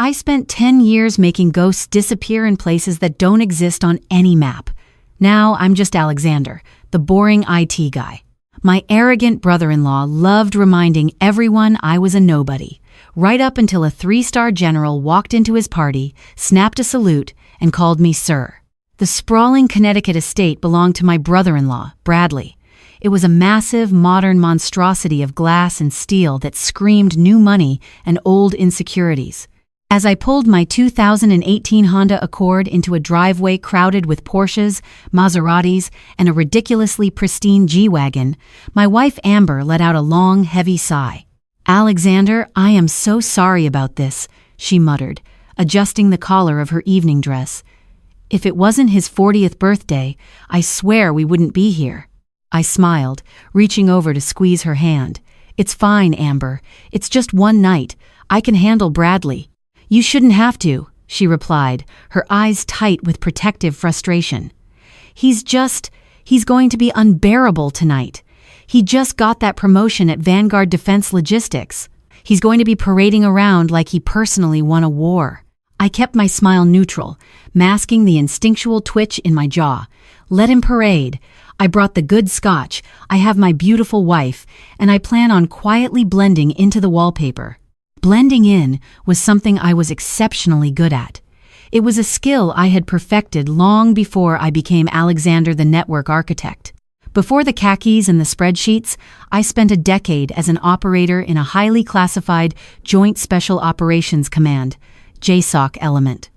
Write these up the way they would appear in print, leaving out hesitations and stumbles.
I spent 10 years making ghosts disappear in places that don't exist on any map. Now I'm just Alexander, the boring IT guy. My arrogant brother-in-law loved reminding everyone I was a nobody, right up until a 3-star general walked into his party, snapped a salute, and called me sir. The sprawling Connecticut estate belonged to my brother-in-law, Bradley. It was a massive, modern monstrosity of glass and steel that screamed new money and old insecurities. As I pulled my 2018 Honda Accord into a driveway crowded with Porsches, Maseratis, and a ridiculously pristine G-Wagon, my wife Amber let out a long, heavy sigh. "Alexander, I am so sorry about this," she muttered, adjusting the collar of her evening dress. "If it wasn't his 40th birthday, I swear we wouldn't be here." I smiled, reaching over to squeeze her hand. "It's fine, Amber. It's just one night. I can handle Bradley." "You shouldn't have to," she replied, her eyes tight with protective frustration. He's going to be unbearable tonight. He just got that promotion at Vanguard Defense Logistics. He's going to be parading around like he personally won a war." I kept my smile neutral, masking the instinctual twitch in my jaw. Let him parade. I brought the good scotch, I have my beautiful wife, and I plan on quietly blending into the wallpaper. Blending in was something I was exceptionally good at. It was a skill I had perfected long before I became Alexander the network architect. Before the khakis and the spreadsheets, I spent a decade as an operator in a highly classified Joint Special Operations Command, JSOC element.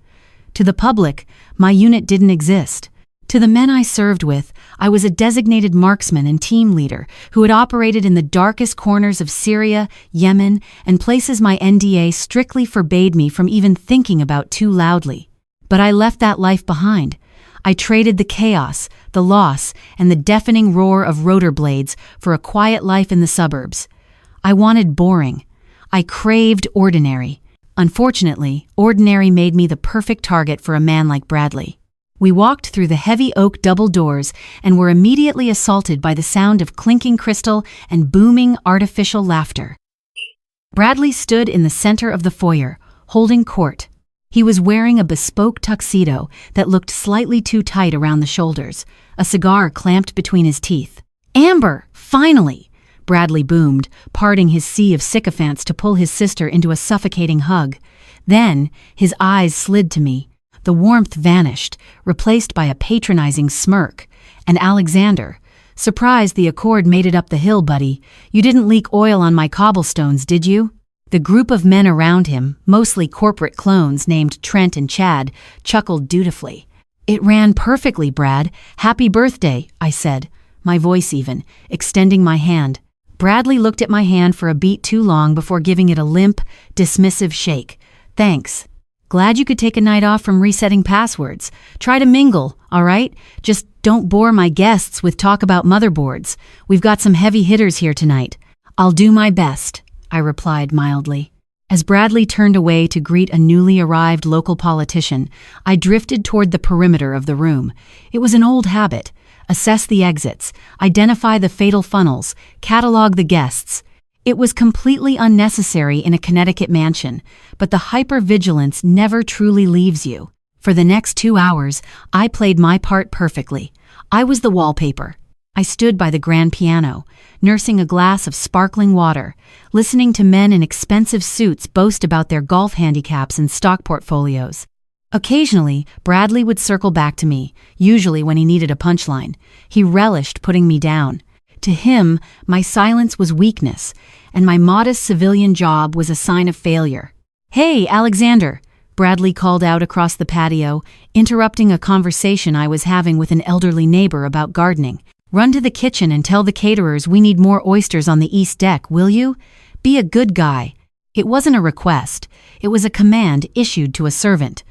To the public, my unit didn't exist. To the men I served with, I was a designated marksman and team leader who had operated in the darkest corners of Syria, Yemen, and places my NDA strictly forbade me from even thinking about too loudly. But I left that life behind. I traded the chaos, the loss, and the deafening roar of rotor blades for a quiet life in the suburbs. I wanted boring. I craved ordinary. Unfortunately, ordinary made me the perfect target for a man like Bradley. We walked through the heavy oak double doors and were immediately assaulted by the sound of clinking crystal and booming artificial laughter. Bradley stood in the center of the foyer, holding court. He was wearing a bespoke tuxedo that looked slightly too tight around the shoulders, a cigar clamped between his teeth. "Amber, finally!" Bradley boomed, parting his sea of sycophants to pull his sister into a suffocating hug. Then, his eyes slid to me. The warmth vanished, replaced by a patronizing smirk. "And Alexander, surprised the Accord made it up the hill, buddy. You didn't leak oil on my cobblestones, did you?" The group of men around him, mostly corporate clones named Trent and Chad, chuckled dutifully. "It ran perfectly, Brad. Happy birthday," I said, my voice even, extending my hand. Bradley looked at my hand for a beat too long before giving it a limp, dismissive shake. "Thanks. Glad you could take a night off from resetting passwords. Try to mingle, all right? Just don't bore my guests with talk about motherboards. We've got some heavy hitters here tonight." "I'll do my best," I replied mildly. As Bradley turned away to greet a newly arrived local politician, I drifted toward the perimeter of the room. It was an old habit. Assess the exits, identify the fatal funnels, catalog the guests. It was completely unnecessary in a Connecticut mansion, but the hypervigilance never truly leaves you. For the next 2 hours, I played my part perfectly. I was the wallpaper. I stood by the grand piano, nursing a glass of sparkling water, listening to men in expensive suits boast about their golf handicaps and stock portfolios. Occasionally, Bradley would circle back to me, usually when he needed a punchline. He relished putting me down. To him, my silence was weakness, and my modest civilian job was a sign of failure. "Hey, Alexander," Bradley called out across the patio, interrupting a conversation I was having with an elderly neighbor about gardening. "Run to the kitchen and tell the caterers we need more oysters on the east deck, will you? Be a good guy." It wasn't a request. It was a command issued to a servant.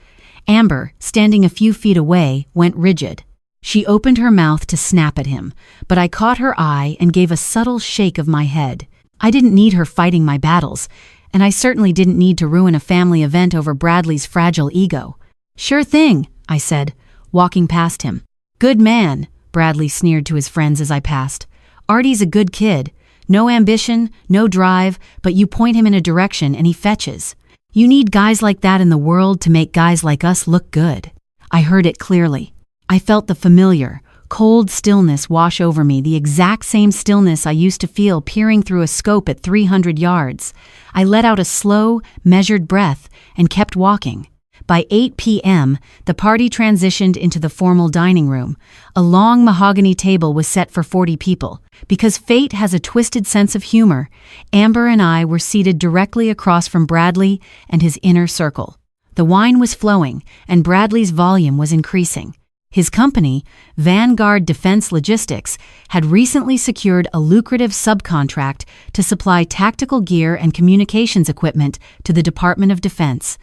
Amber, standing a few feet away, went rigid. She opened her mouth to snap at him, but I caught her eye and gave a subtle shake of my head. I didn't need her fighting my battles, and I certainly didn't need to ruin a family event over Bradley's fragile ego. "Sure thing," I said, walking past him. "Good man," Bradley sneered to his friends as I passed. "Artie's a good kid. No ambition, no drive, but you point him in a direction and he fetches. You need guys like that in the world to make guys like us look good. I heard it clearly. I felt the familiar, cold stillness wash over me, the exact same stillness I used to feel peering through a scope at 300 yards. I let out a slow, measured breath and kept walking. By 8 p.m., the party transitioned into the formal dining room. A long mahogany table was set for 40 people. Because fate has a twisted sense of humor, Amber and I were seated directly across from Bradley and his inner circle. The wine was flowing, and Bradley's volume was increasing. His company, Vanguard Defense Logistics, had recently secured a lucrative subcontract to supply tactical gear and communications equipment to the Department of Defense.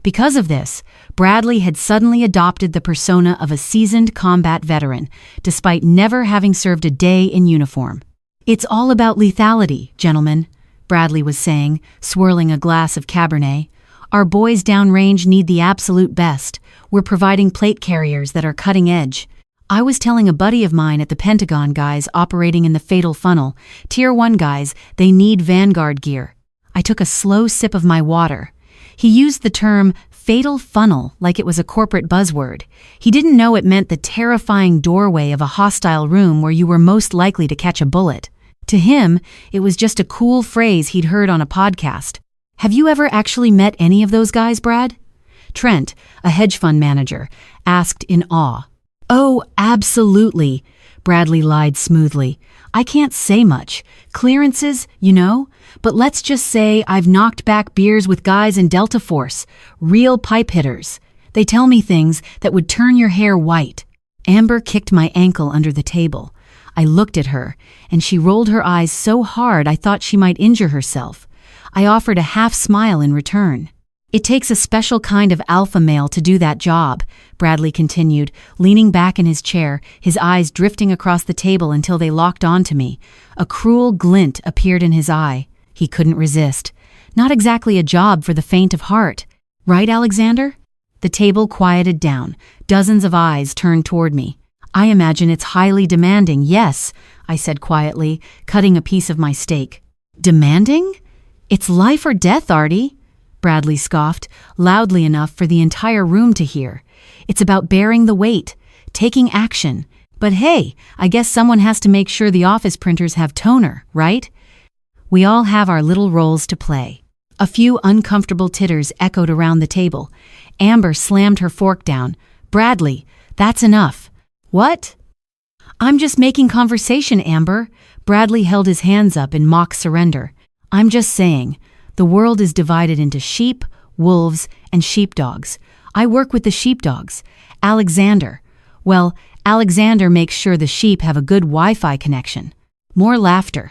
Because of this, Bradley had suddenly adopted the persona of a seasoned combat veteran, despite never having served a day in uniform. "It's all about lethality, gentlemen," Bradley was saying, swirling a glass of Cabernet. "Our boys downrange need the absolute best. We're providing plate carriers that are cutting edge. I was telling a buddy of mine at the Pentagon guys operating in the Fatal Funnel, Tier 1 guys, they need Vanguard gear." I took a slow sip of my water. He used the term fatal funnel like it was a corporate buzzword. He didn't know it meant the terrifying doorway of a hostile room where you were most likely to catch a bullet. To him, it was just a cool phrase he'd heard on a podcast. "Have you ever actually met any of those guys, Brad?" Trent, a hedge fund manager, asked in awe. "Oh, absolutely," Bradley lied smoothly. "I can't say much. Clearances, you know? But let's just say I've knocked back beers with guys in Delta Force, real pipe hitters. They tell me things that would turn your hair white." Amber kicked my ankle under the table. I looked at her, and she rolled her eyes so hard I thought she might injure herself. I offered a half smile in return. "It takes a special kind of alpha male to do that job," Bradley continued, leaning back in his chair, his eyes drifting across the table until they locked onto me. A cruel glint appeared in his eye. He couldn't resist. "Not exactly a job for the faint of heart. Right, Alexander?" The table quieted down. Dozens of eyes turned toward me. "I imagine it's highly demanding, yes," I said quietly, cutting a piece of my steak. "Demanding? It's life or death, Artie," Bradley scoffed, loudly enough for the entire room to hear. "It's about bearing the weight, taking action. But hey, I guess someone has to make sure the office printers have toner, right? We all have our little roles to play." A few uncomfortable titters echoed around the table. Amber slammed her fork down. "Bradley, that's enough." "What?" "I'm just making conversation, Amber." Bradley held his hands up in mock surrender. "I'm just saying, the world is divided into sheep, wolves, and sheepdogs. I work with the sheepdogs. Alexander. Well, Alexander makes sure the sheep have a good Wi-Fi connection." More laughter.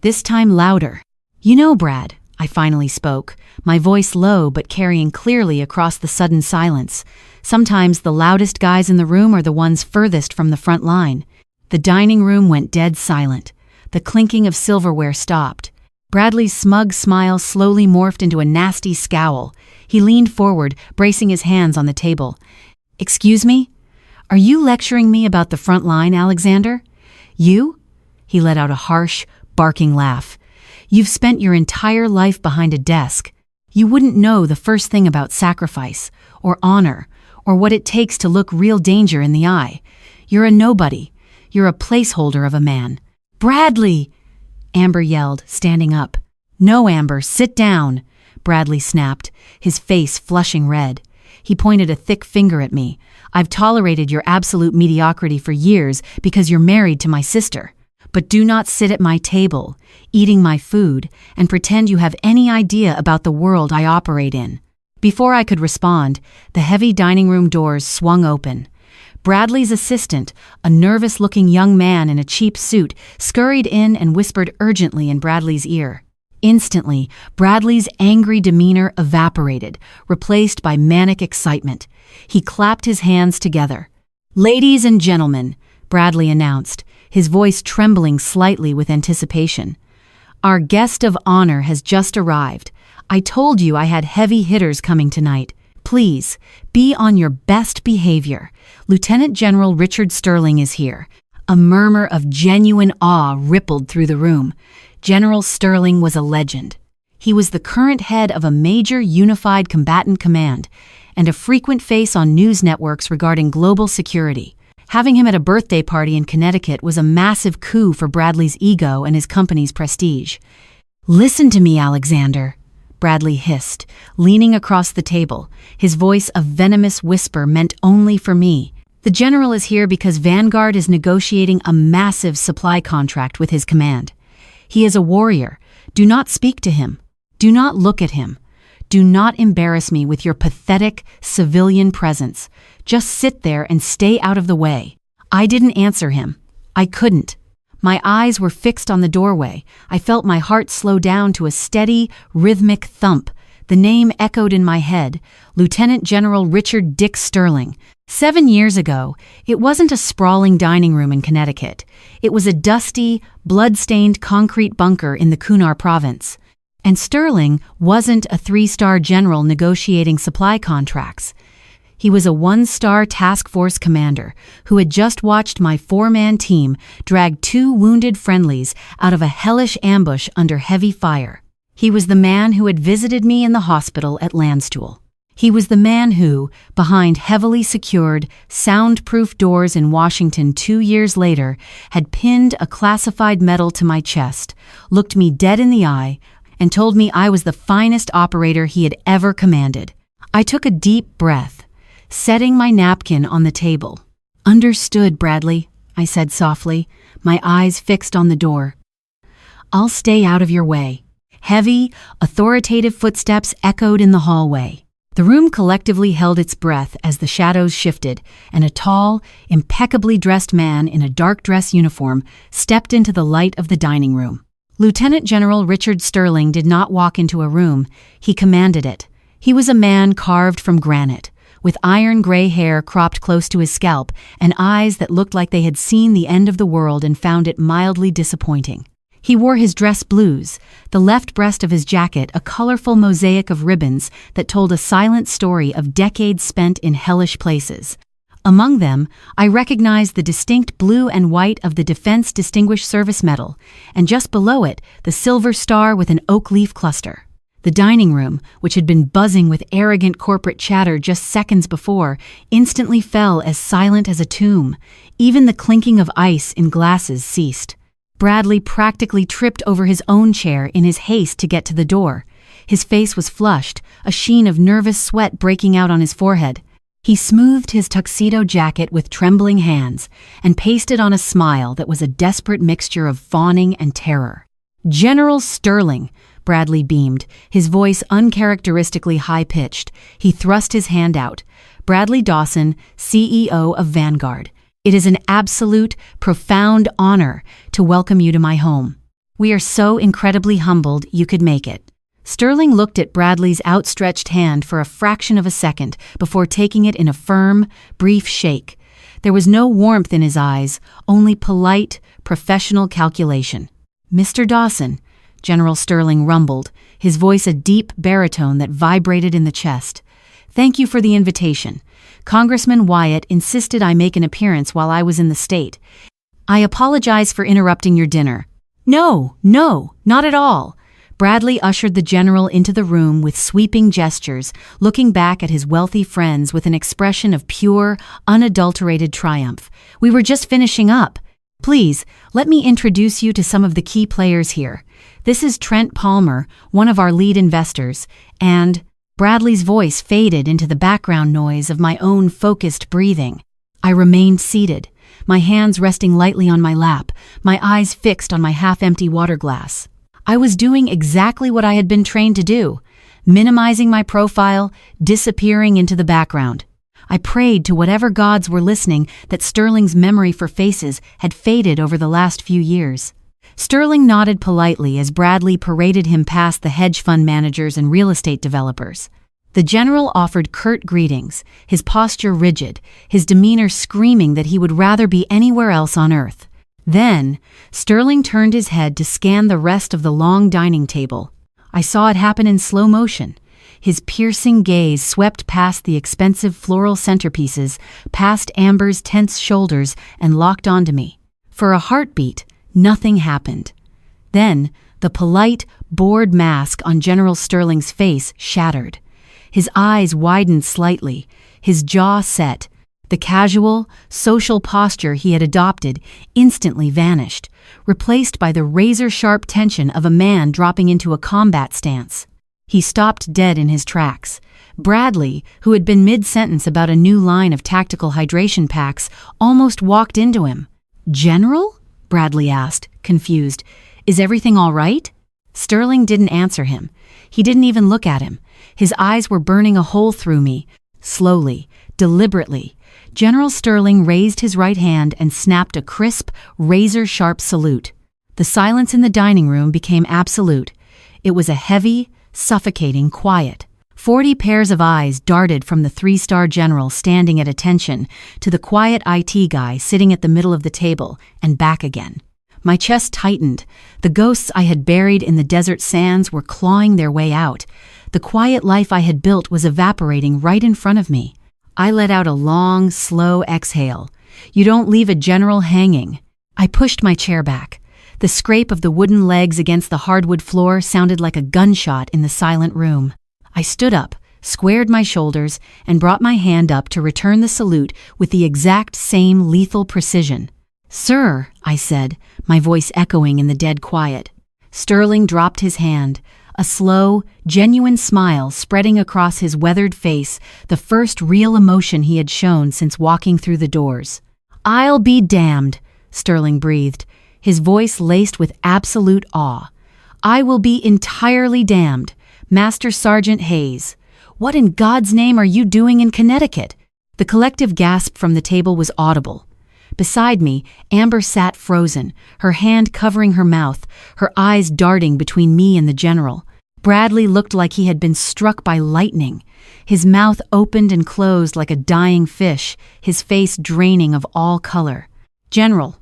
This time louder. "You know, Brad," I finally spoke, my voice low but carrying clearly across the sudden silence. "Sometimes the loudest guys in the room are the ones furthest from the front line." The dining room went dead silent. The clinking of silverware stopped. Bradley's smug smile slowly morphed into a nasty scowl. He leaned forward, bracing his hands on the table. "Excuse me? Are you lecturing me about the front line, Alexander? You?" He let out a harsh, barking laugh. "You've spent your entire life behind a desk. You wouldn't know the first thing about sacrifice, or honor, or what it takes to look real danger in the eye. You're a nobody. You're a placeholder of a man." "Bradley!" Amber yelled, standing up. "No, Amber, sit down," Bradley snapped, his face flushing red. He pointed a thick finger at me. "I've tolerated your absolute mediocrity for years because you're married to my sister. But do not sit at my table, eating my food, and pretend you have any idea about the world I operate in." Before I could respond, the heavy dining room doors swung open. Bradley's assistant, a nervous-looking young man in a cheap suit, scurried in and whispered urgently in Bradley's ear. Instantly, Bradley's angry demeanor evaporated, replaced by manic excitement. He clapped his hands together. "Ladies and gentlemen," Bradley announced, his voice trembling slightly with anticipation. "Our guest of honor has just arrived. I told you I had heavy hitters coming tonight. Please, be on your best behavior. Lieutenant General Richard Sterling is here." A murmur of genuine awe rippled through the room. General Sterling was a legend. He was the current head of a major unified combatant command and a frequent face on news networks regarding global security. Having him at a birthday party in Connecticut was a massive coup for Bradley's ego and his company's prestige. "Listen to me, Alexander," Bradley hissed, leaning across the table, his voice a venomous whisper meant only for me. "The general is here because Vanguard is negotiating a massive supply contract with his command. He is a warrior. Do not speak to him. Do not look at him. Do not embarrass me with your pathetic civilian presence. Just sit there and stay out of the way." I didn't answer him. I couldn't. My eyes were fixed on the doorway. I felt my heart slow down to a steady, rhythmic thump. The name echoed in my head, Lieutenant General Richard Dick Sterling. 7 years ago, it wasn't a sprawling dining room in Connecticut. It was a dusty, blood-stained concrete bunker in the Kunar province. And Sterling wasn't a 3-star general negotiating supply contracts. He was a 1-star task force commander who had just watched my 4-man team drag 2 wounded friendlies out of a hellish ambush under heavy fire. He was the man who had visited me in the hospital at Landstuhl. He was the man who, behind heavily secured, soundproof doors in Washington 2 years later, had pinned a classified medal to my chest, looked me dead in the eye, and told me I was the finest operator he had ever commanded. I took a deep breath, setting my napkin on the table. "Understood, Bradley," I said softly, my eyes fixed on the door. "I'll stay out of your way." Heavy, authoritative footsteps echoed in the hallway. The room collectively held its breath as the shadows shifted, and a tall, impeccably dressed man in a dark dress uniform stepped into the light of the dining room. Lieutenant General Richard Sterling did not walk into a room, he commanded it. He was a man carved from granite, with iron-gray hair cropped close to his scalp and eyes that looked like they had seen the end of the world and found it mildly disappointing. He wore his dress blues, the left breast of his jacket a colorful mosaic of ribbons that told a silent story of decades spent in hellish places. Among them, I recognized the distinct blue and white of the Defense Distinguished Service Medal, and just below it, the silver star with an oak leaf cluster. The dining room, which had been buzzing with arrogant corporate chatter just seconds before, instantly fell as silent as a tomb. Even the clinking of ice in glasses ceased. Bradley practically tripped over his own chair in his haste to get to the door. His face was flushed, a sheen of nervous sweat breaking out on his forehead. He smoothed his tuxedo jacket with trembling hands and pasted on a smile that was a desperate mixture of fawning and terror. "General Sterling," Bradley beamed, his voice uncharacteristically high-pitched. He thrust his hand out. "Bradley Dawson, CEO of Vanguard. It is an absolute, profound honor to welcome you to my home. We are so incredibly humbled you could make it." Sterling looked at Bradley's outstretched hand for a fraction of a second before taking it in a firm, brief shake. There was no warmth in his eyes, only polite, professional calculation. "Mr. Dawson," General Sterling rumbled, his voice a deep baritone that vibrated in the chest. "Thank you for the invitation. Congressman Wyatt insisted I make an appearance while I was in the state. I apologize for interrupting your dinner." No, not at all." Bradley ushered the general into the room with sweeping gestures, looking back at his wealthy friends with an expression of pure, unadulterated triumph. "We were just finishing up. Please, let me introduce you to some of the key players here. This is Trent Palmer, one of our lead investors, and..." Bradley's voice faded into the background noise of my own focused breathing. I remained seated, my hands resting lightly on my lap, my eyes fixed on my half-empty water glass. I was doing exactly what I had been trained to do, minimizing my profile, disappearing into the background. I prayed to whatever gods were listening that Sterling's memory for faces had faded over the last few years. Sterling nodded politely as Bradley paraded him past the hedge fund managers and real estate developers. The general offered curt greetings, his posture rigid, his demeanor screaming that he would rather be anywhere else on earth. Then, Sterling turned his head to scan the rest of the long dining table. I saw it happen in slow motion. His piercing gaze swept past the expensive floral centerpieces, past Amber's tense shoulders, and locked onto me. For a heartbeat, nothing happened. Then, The polite, bored mask on General Sterling's face shattered. His eyes widened slightly, his jaw set. The casual, social posture he had adopted instantly vanished, replaced by the razor-sharp tension of a man dropping into a combat stance. He stopped dead in his tracks. Bradley, who had been mid-sentence about a new line of tactical hydration packs, almost walked into him. "General?" Bradley asked, confused. "Is everything all right?" Sterling didn't answer him. He didn't even look at him. His eyes were burning a hole through me. Slowly, deliberately, General Sterling raised his right hand and snapped a crisp, razor-sharp salute. The silence in the dining room became absolute. It was a heavy, suffocating quiet. 40 pairs of eyes darted from the three-star general standing at attention to the quiet IT guy sitting at the middle of the table and back again. My chest tightened. The ghosts I had buried in the desert sands were clawing their way out. The quiet life I had built was evaporating right in front of me. I let out a long, slow exhale. You don't leave a general hanging. I pushed my chair back. The scrape of the wooden legs against the hardwood floor sounded like a gunshot in the silent room. I stood up, squared my shoulders, and brought my hand up to return the salute with the exact same lethal precision. "Sir," I said, my voice echoing in the dead quiet. Sterling dropped his hand, a slow, genuine smile spreading across his weathered face, the first real emotion he had shown since walking through the doors. "I'll be damned," Sterling breathed, his voice laced with absolute awe. "I will be entirely damned. Master Sergeant Hayes, what in God's name are you doing in Connecticut?" The collective gasp from the table was audible. Beside me, Amber sat frozen, her hand covering her mouth, her eyes darting between me and the general. Bradley looked like he had been struck by lightning. His mouth opened and closed like a dying fish, his face draining of all color. "General,"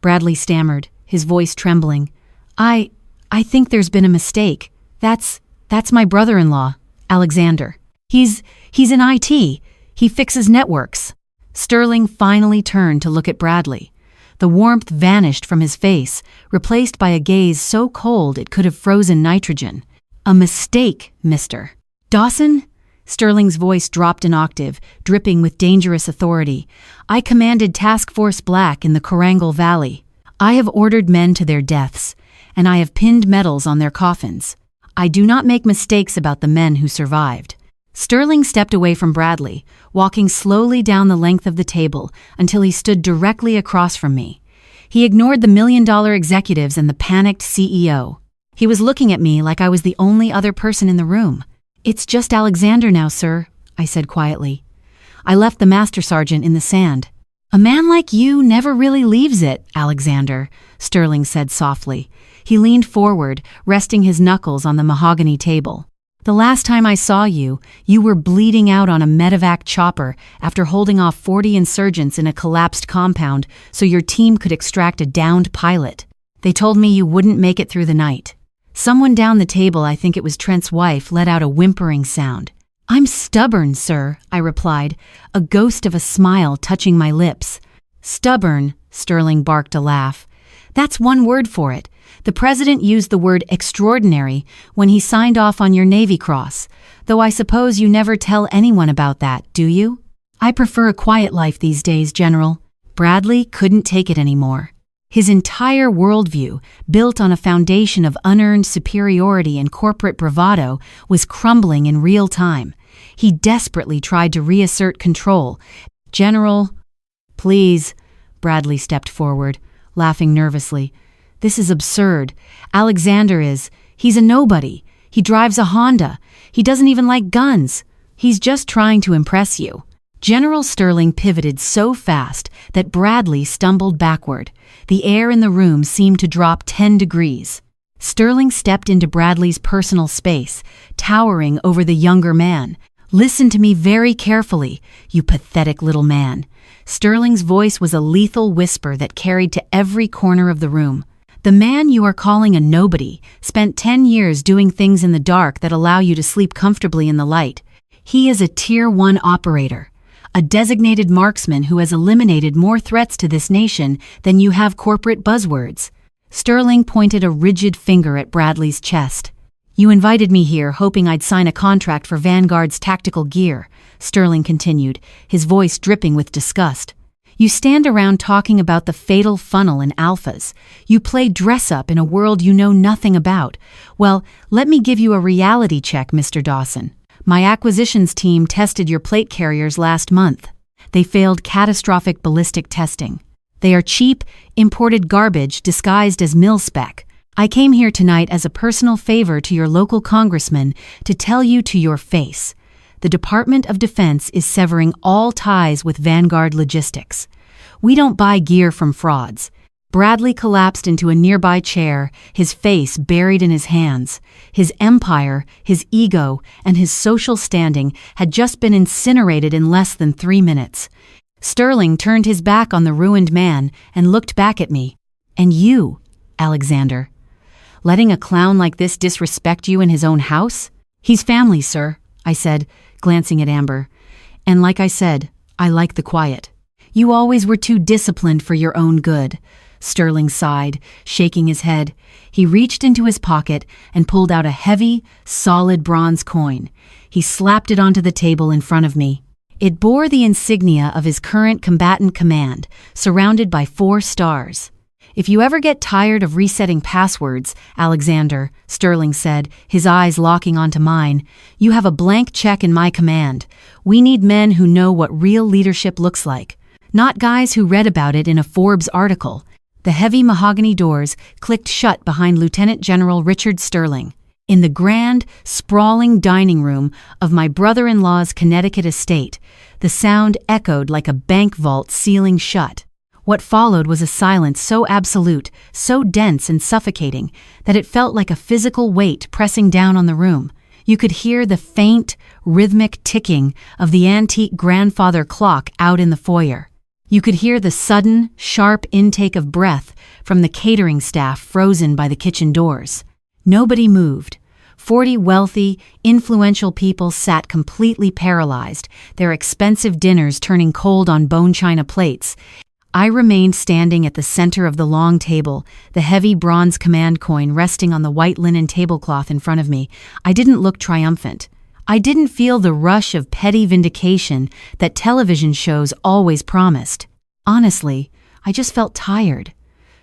Bradley stammered, his voice trembling. I think there's been a mistake. That's my brother-in-law, Alexander. He's in IT. He fixes networks." Sterling finally turned to look at Bradley. The warmth vanished from his face, replaced by a gaze so cold it could have frozen nitrogen. "A mistake, mister." "Dawson?" Sterling's voice dropped an octave, dripping with dangerous authority. "I commanded Task Force Black in the Korangal Valley. I have ordered men to their deaths, and I have pinned medals on their coffins. I do not make mistakes about the men who survived." Sterling stepped away from Bradley, walking slowly down the length of the table until he stood directly across from me. He ignored the million-dollar executives and the panicked CEO. He was looking at me like I was the only other person in the room. "It's just Alexander now, sir," I said quietly. "I left the Master Sergeant in the sand." "A man like you never really leaves it, Alexander," Sterling said softly. He leaned forward, resting his knuckles on the mahogany table. "The last time I saw you, you were bleeding out on a medevac chopper after holding off 40 insurgents in a collapsed compound so your team could extract a downed pilot. They told me you wouldn't make it through the night." Someone down the table, I think it was Trent's wife, let out a whimpering sound. "I'm stubborn, sir," I replied, a ghost of a smile touching my lips. "Stubborn," Sterling barked a laugh. "That's one word for it. The president used the word extraordinary when he signed off on your Navy Cross, though I suppose you never tell anyone about that, do you?" "I prefer a quiet life these days, General." Bradley couldn't take it anymore. His entire worldview, built on a foundation of unearned superiority and corporate bravado, was crumbling in real time. He desperately tried to reassert control. "General..." "Please," Bradley stepped forward, laughing nervously. "This is absurd. He's a nobody. He drives a Honda. He doesn't even like guns. He's just trying to impress you." General Sterling pivoted so fast that Bradley stumbled backward. The air in the room seemed to drop 10 degrees. Sterling stepped into Bradley's personal space, towering over the younger man. "Listen to me very carefully, you pathetic little man." Sterling's voice was a lethal whisper that carried to every corner of the room. "The man you are calling a nobody spent 10 years doing things in the dark that allow you to sleep comfortably in the light. He is a Tier 1 operator, a designated marksman who has eliminated more threats to this nation than you have corporate buzzwords." Sterling pointed a rigid finger at Bradley's chest. "You invited me here hoping I'd sign a contract for Vanguard's tactical gear," Sterling continued, his voice dripping with disgust. "You stand around talking about the fatal funnel and alphas. You play dress-up in a world you know nothing about. Well, let me give you a reality check, Mr. Dawson. My acquisitions team tested your plate carriers last month. They failed catastrophic ballistic testing. They are cheap, imported garbage disguised as mil-spec. I came here tonight as a personal favor to your local congressman to tell you to your face. The Department of Defense is severing all ties with Vanguard Logistics. We don't buy gear from frauds." Bradley collapsed into a nearby chair, his face buried in his hands. His empire, his ego, and his social standing had just been incinerated in less than 3 minutes. Sterling turned his back on the ruined man and looked back at me. "And you, Alexander? Letting a clown like this disrespect you in his own house?" "He's family, sir," I said, glancing at Amber. "And like I said, I like the quiet." "You always were too disciplined for your own good," Sterling sighed, shaking his head. He reached into his pocket and pulled out a heavy, solid bronze coin. He slapped it onto the table in front of me. It bore the insignia of his current combatant command, surrounded by 4 stars. "If you ever get tired of resetting passwords, Alexander," Sterling said, his eyes locking onto mine, "you have a blank check in my command. We need men who know what real leadership looks like, not guys who read about it in a Forbes article." The heavy mahogany doors clicked shut behind Lieutenant General Richard Sterling. In the grand, sprawling dining room of my brother-in-law's Connecticut estate, the sound echoed like a bank vault sealing shut. What followed was a silence so absolute, so dense and suffocating, that it felt like a physical weight pressing down on the room. You could hear the faint, rhythmic ticking of the antique grandfather clock out in the foyer. You could hear the sudden, sharp intake of breath from the catering staff frozen by the kitchen doors. Nobody moved. 40 wealthy, influential people sat completely paralyzed, their expensive dinners turning cold on bone china plates. I remained standing at the center of the long table, the heavy bronze command coin resting on the white linen tablecloth in front of me. I didn't look triumphant. I didn't feel the rush of petty vindication that television shows always promised. Honestly, I just felt tired.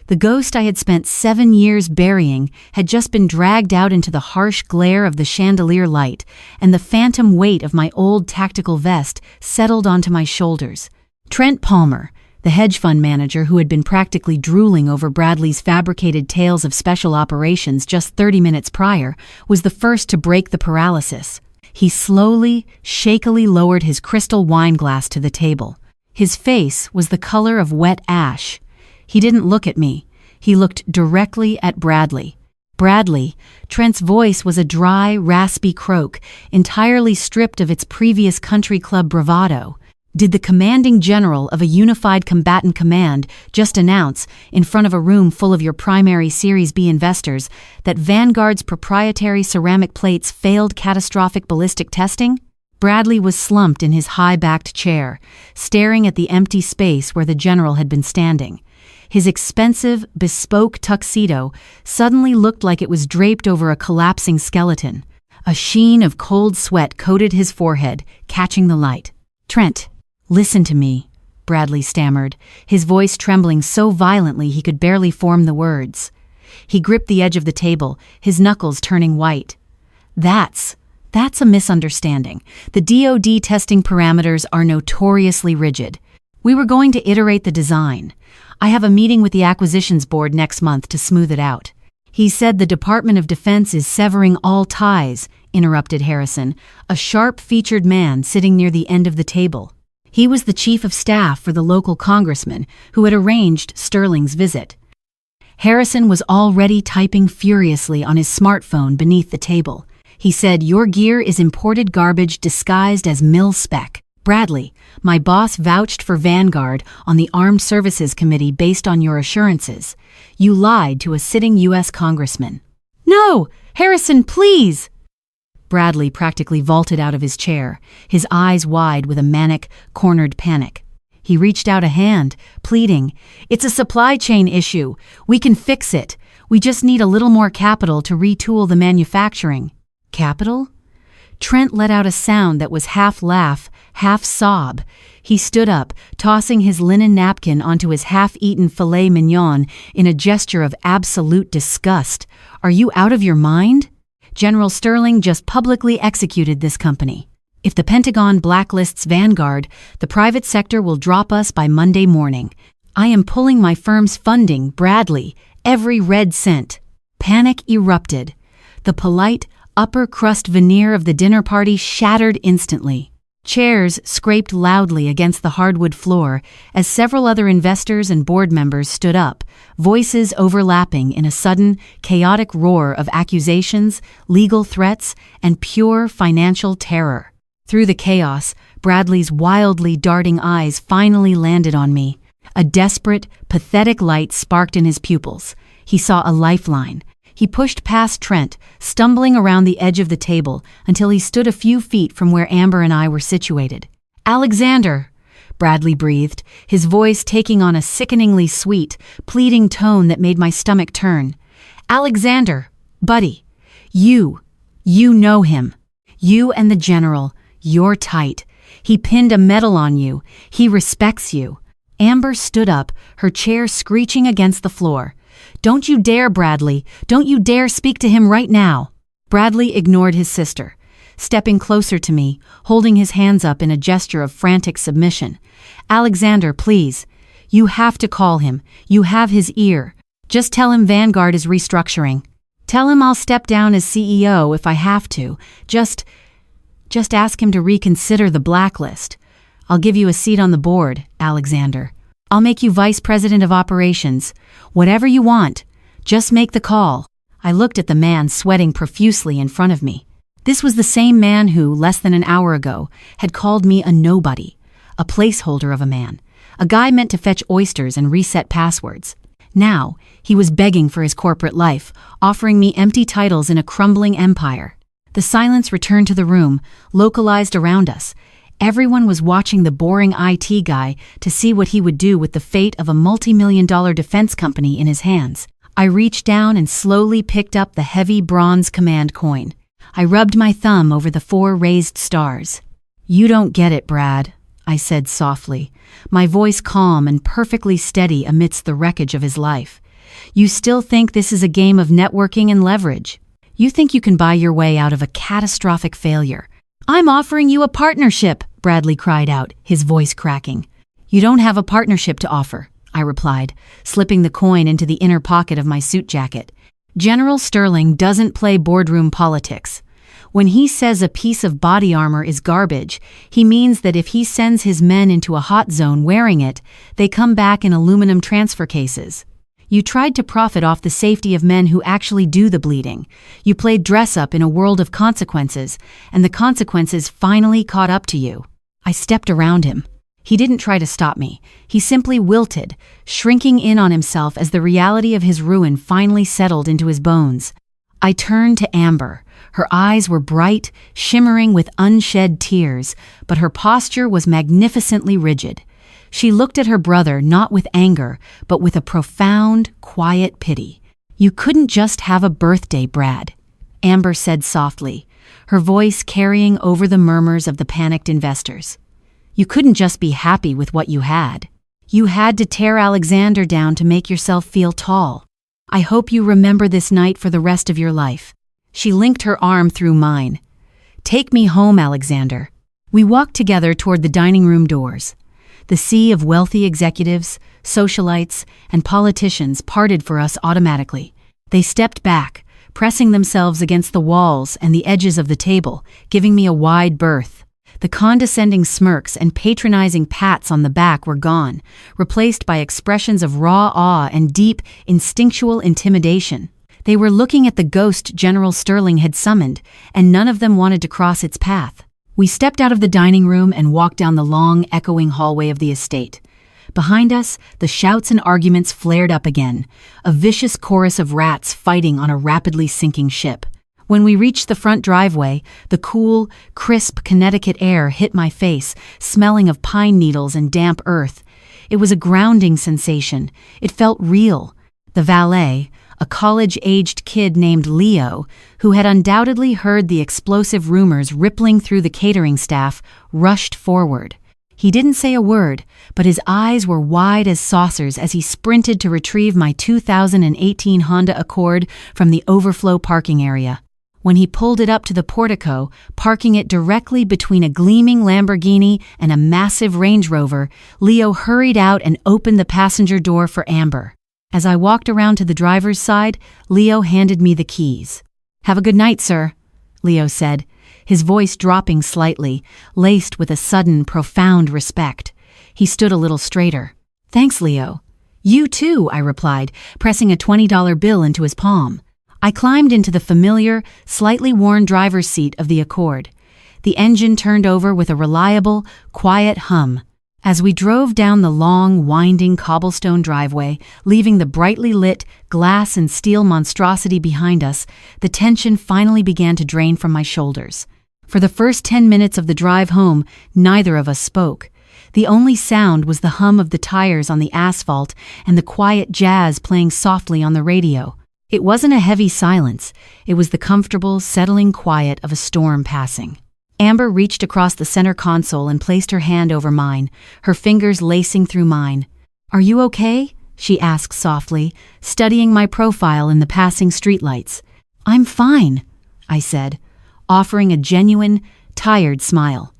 The ghost I had spent 7 years burying had just been dragged out into the harsh glare of the chandelier light, and the phantom weight of my old tactical vest settled onto my shoulders. Trent Palmer, the hedge fund manager who had been practically drooling over Bradley's fabricated tales of special operations just 30 minutes prior, was the first to break the paralysis. He slowly, shakily lowered his crystal wine glass to the table. His face was the color of wet ash. He didn't look at me. He looked directly at Bradley. Bradley, Trent's voice was a dry, raspy croak, entirely stripped of its previous country club bravado. Did the commanding general of a unified combatant command just announce, in front of a room full of your primary Series B investors, that Vanguard's proprietary ceramic plates failed catastrophic ballistic testing? Bradley was slumped in his high-backed chair, staring at the empty space where the general had been standing. His expensive, bespoke tuxedo suddenly looked like it was draped over a collapsing skeleton. A sheen of cold sweat coated his forehead, catching the light. "Trent, listen to me," Bradley stammered, his voice trembling so violently he could barely form the words. He gripped the edge of the table, his knuckles turning white. That's a misunderstanding. The DoD testing parameters are notoriously rigid. We were going to iterate the design. I have a meeting with the acquisitions board next month to smooth it out." "He said the Department of Defense is severing all ties," interrupted Harrison, a sharp-featured man sitting near the end of the table. He was the chief of staff for the local congressman who had arranged Sterling's visit. Harrison was already typing furiously on his smartphone beneath the table. He said, "Your gear is imported garbage disguised as mil-spec. Bradley, my boss vouched for Vanguard on the Armed Services Committee based on your assurances. You lied to a sitting U.S. congressman." "No! Harrison, please!" Bradley practically vaulted out of his chair, his eyes wide with a manic, cornered panic. He reached out a hand, pleading, "It's a supply chain issue. We can fix it. We just need a little more capital to retool the manufacturing. Capital? Trent let out a sound that was half laugh, half sob. He stood up, tossing his linen napkin onto his half-eaten filet mignon in a gesture of absolute disgust. Are you out of your mind? General Sterling just publicly executed this company. If the Pentagon blacklists Vanguard, the private sector will drop us by Monday morning. I am pulling my firm's funding, Bradley, every red cent. Panic erupted. The polite, upper-crust veneer of the dinner party shattered instantly. Chairs scraped loudly against the hardwood floor as several other investors and board members stood up, voices overlapping in a sudden, chaotic roar of accusations, legal threats, and pure financial terror. Through the chaos, Bradley's wildly darting eyes finally landed on me. A desperate, pathetic light sparked in his pupils. He saw a lifeline. He pushed past Trent, stumbling around the edge of the table until he stood a few feet from where Amber and I were situated. "Alexander," Bradley breathed, his voice taking on a sickeningly sweet, pleading tone that made my stomach turn. "Alexander, buddy, you know him. You and the general, you're tight. He pinned a medal on you. He respects you." Amber stood up, her chair screeching against the floor. "Don't you dare, Bradley. Don't you dare speak to him right now." Bradley ignored his sister, stepping closer to me, holding his hands up in a gesture of frantic submission. "Alexander, please. You have to call him. You have his ear. Just tell him Vanguard is restructuring. Tell him I'll step down as CEO if I have to. Just ask him to reconsider the blacklist. I'll give you a seat on the board, Alexander. I'll make you vice president of operations. Whatever you want. Just make the call." I looked at the man sweating profusely in front of me. This was the same man who, less than an hour ago, had called me a nobody, a placeholder of a man, a guy meant to fetch oysters and reset passwords. Now, he was begging for his corporate life, offering me empty titles in a crumbling empire. The silence returned to the room, localized around us. Everyone was watching the boring IT guy to see what he would do with the fate of a multi-million-dollar defense company in his hands. I reached down and slowly picked up the heavy bronze command coin. I rubbed my thumb over the 4 raised stars. "You don't get it, Brad," I said softly, my voice calm and perfectly steady amidst the wreckage of his life. "You still think this is a game of networking and leverage. You think you can buy your way out of a catastrophic failure. I'm offering you a partnership," Bradley cried out, his voice cracking. "You don't have a partnership to offer," I replied, slipping the coin into the inner pocket of my suit jacket. "General Sterling doesn't play boardroom politics. When he says a piece of body armor is garbage, he means that if he sends his men into a hot zone wearing it, they come back in aluminum transfer cases. You tried to profit off the safety of men who actually do the bleeding. You played dress-up in a world of consequences, and the consequences finally caught up to you." I stepped around him. He didn't try to stop me. He simply wilted, shrinking in on himself as the reality of his ruin finally settled into his bones. I turned to Amber. Her eyes were bright, shimmering with unshed tears, but her posture was magnificently rigid. She looked at her brother not with anger, but with a profound, quiet pity. "You couldn't just have a birthday, Brad," Amber said softly, her voice carrying over the murmurs of the panicked investors. "You couldn't just be happy with what you had. You had to tear Alexander down to make yourself feel tall. I hope you remember this night for the rest of your life." She linked her arm through mine. "Take me home, Alexander." We walked together toward the dining room doors. The sea of wealthy executives, socialites, and politicians parted for us automatically. They stepped back, pressing themselves against the walls and the edges of the table, giving me a wide berth. The condescending smirks and patronizing pats on the back were gone, replaced by expressions of raw awe and deep, instinctual intimidation. They were looking at the ghost General Sterling had summoned, and none of them wanted to cross its path. We stepped out of the dining room and walked down the long, echoing hallway of the estate. Behind us, the shouts and arguments flared up again, a vicious chorus of rats fighting on a rapidly sinking ship. When we reached the front driveway, the cool, crisp Connecticut air hit my face, smelling of pine needles and damp earth. It was a grounding sensation. It felt real. The valet, a college-aged kid named Leo, who had undoubtedly heard the explosive rumors rippling through the catering staff, rushed forward. He didn't say a word, but his eyes were wide as saucers as he sprinted to retrieve my 2018 Honda Accord from the overflow parking area. When he pulled it up to the portico, parking it directly between a gleaming Lamborghini and a massive Range Rover, Leo hurried out and opened the passenger door for Amber. As I walked around to the driver's side, Leo handed me the keys. "Have a good night, sir," Leo said, his voice dropping slightly, laced with a sudden, profound respect. He stood a little straighter. "Thanks, Leo." "You too," I replied, pressing a $20 bill into his palm. I climbed into the familiar, slightly worn driver's seat of the Accord. The engine turned over with a reliable, quiet hum. As we drove down the long, winding cobblestone driveway, leaving the brightly lit glass and steel monstrosity behind us, the tension finally began to drain from my shoulders. For the first 10 minutes of the drive home, neither of us spoke. The only sound was the hum of the tires on the asphalt and the quiet jazz playing softly on the radio. It wasn't a heavy silence. It was the comfortable, settling quiet of a storm passing. Amber reached across the center console and placed her hand over mine, her fingers lacing through mine. "Are you okay?" she asked softly, studying my profile in the passing streetlights. "I'm fine," I said, offering a genuine, tired smile.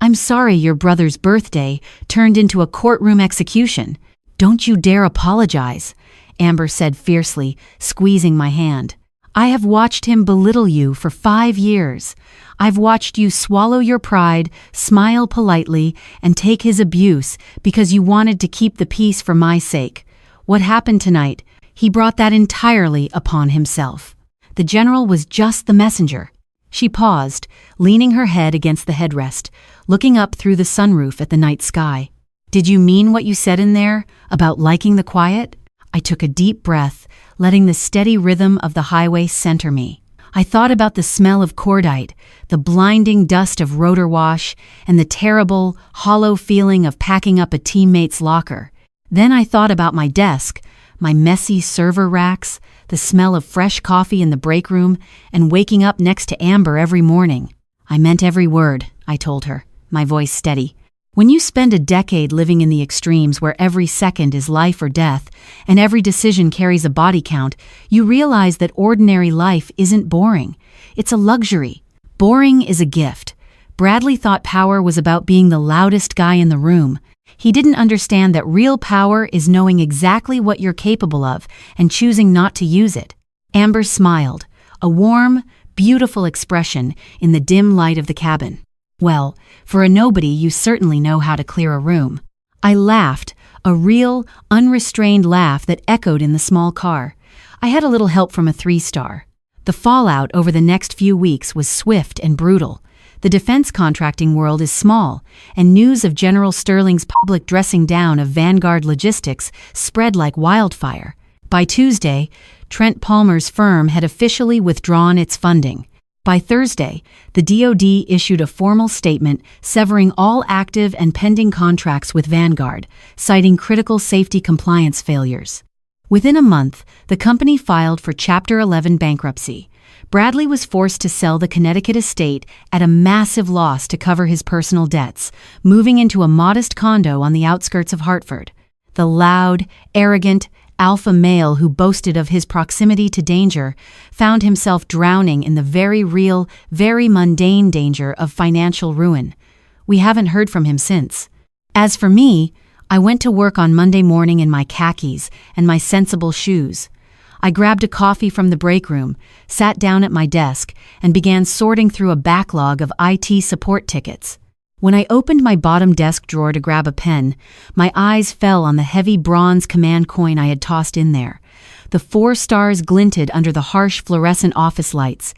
"I'm sorry your brother's birthday turned into a courtroom execution. Don't you dare apologize," Amber said fiercely, squeezing my hand. "I have watched him belittle you for 5 years. I've watched you swallow your pride, smile politely, and take his abuse because you wanted to keep the peace for my sake. What happened tonight? He brought that entirely upon himself. The general was just the messenger." She paused, leaning her head against the headrest, looking up through the sunroof at the night sky. "Did you mean what you said in there about liking the quiet?" I took a deep breath, letting the steady rhythm of the highway center me. I thought about the smell of cordite, the blinding dust of rotor wash, and the terrible, hollow feeling of packing up a teammate's locker. Then I thought about my desk, my messy server racks, the smell of fresh coffee in the break room, and waking up next to Amber every morning. "I meant every word," I told her, my voice steady. "When you spend a decade living in the extremes where every second is life or death, and every decision carries a body count, you realize that ordinary life isn't boring. It's a luxury. Boring is a gift." Bradley thought power was about being the loudest guy in the room. He didn't understand that real power is knowing exactly what you're capable of and choosing not to use it. Amber smiled, a warm, beautiful expression in the dim light of the cabin. "Well, for a nobody, you certainly know how to clear a room." I laughed, a real, unrestrained laugh that echoed in the small car. I had a little help from a 3-star. The fallout over the next few weeks was swift and brutal. The defense contracting world is small, and news of General Sterling's public dressing down of Vanguard Logistics spread like wildfire. By Tuesday, Trent Palmer's firm had officially withdrawn its funding. By Thursday, the DoD issued a formal statement severing all active and pending contracts with Vanguard, citing critical safety compliance failures. Within a month, the company filed for Chapter 11 bankruptcy. Bradley was forced to sell the Connecticut estate at a massive loss to cover his personal debts, moving into a modest condo on the outskirts of Hartford. The loud, arrogant, alpha male who boasted of his proximity to danger found himself drowning in the very real, very mundane danger of financial ruin. We haven't heard from him since. As for me, I went to work on Monday morning in my khakis and my sensible shoes. I grabbed a coffee from the break room, sat down at my desk, and began sorting through a backlog of IT support tickets. When I opened my bottom desk drawer to grab a pen, my eyes fell on the heavy bronze command coin I had tossed in there. The 4 stars glinted under the harsh fluorescent office lights.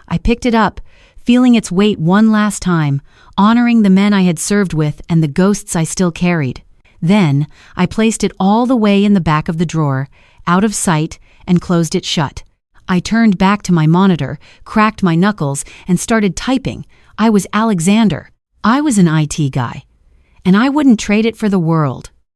I picked it up, feeling its weight one last time, honoring the men I had served with and the ghosts I still carried. Then, I placed it all the way in the back of the drawer, out of sight, and closed it shut. I turned back to my monitor, cracked my knuckles, and started typing. I was Alexander. I was an IT guy, and I wouldn't trade it for the world.